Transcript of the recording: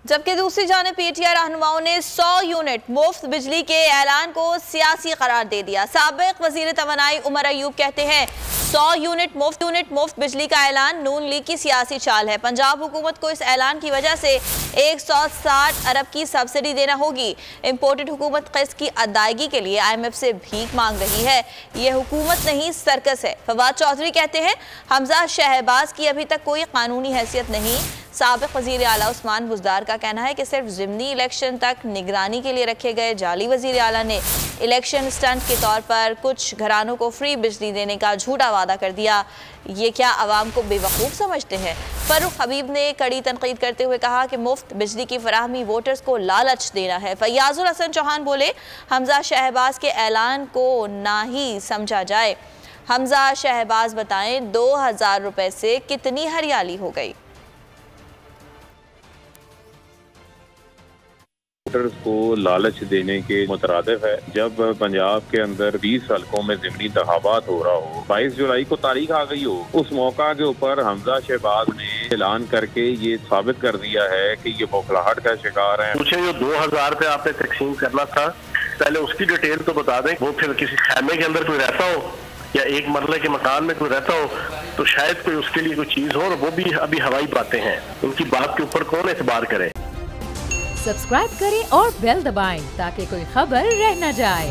जबकि दूसरी जानिब पीटीआई रहनुमाओं ने 100 यूनिट मुफ्त बिजली के ऐलान को सियासी करार दे दिया। साबिक वजीर तवानाई उमर अयूब कहते हैं 100 यूनिट मुफ्त बिजली का ऐलान नून लीग की सियासी चाल है। पंजाब हुकूमत को इस ऐलान की वजह से 160 अरब की सब्सिडी देना होगी। इम्पोर्टेड हुकूमत क़िस्त की अदायगी के लिए IMF से भीख मांग रही है। ये हुकूमत नहीं सर्कस है। फवाद चौधरी कहते हैं हमजा शहबाज की अभी तक कोई कानूनी हैसियत नहीं। साबिक वज़ीर आला उस्मान बुज़दार का कहना है कि सिर्फ ज़िमनी इलेक्शन तक निगरानी के लिए रखे गए जाली वज़ीर आला ने इलेक्शन स्टंट के तौर पर कुछ घरानों को फ्री बिजली देने का झूठा वादा कर दिया। ये क्या आवाम को बेवकूफ़ समझते हैं? फरूख हबीब ने कड़ी तनकीद करते हुए कहा कि मुफ्त बिजली की फराहमी वोटर्स को लालच देना है। फयाजुल हसन चौहान बोले हमजा शहबाज के ऐलान को ना ही समझा जाए। हमजा शहबाज बताएं 2000 रुपए से कितनी हरियाली हो गई। वोटर्स को लालच देने के मुतरादिफ है। जब पंजाब के अंदर 20 हलकों में ज़िमनी इंतखाबात हो रहा हो, 22 जुलाई को तारीख आ गई हो, उस मौका के ऊपर हमजा शहबाज ने ऐलान करके ये साबित कर दिया है कि ये बौखलाहट का शिकार है। मुझे जो 2000 पे आपने तकसीम करना था, पहले उसकी डिटेल तो बता दें। वो फिर किसी खैमे के अंदर कोई रहता हो या एक मरले के मकान में कोई रहता हो तो शायद कोई उसके लिए कोई चीज हो, और वो भी अभी हवाई बातें हैं। उनकी बात के ऊपर कौन एतबार करे। सब्सक्राइब करें और बेल दबाएं ताकि कोई खबर रह न जाए।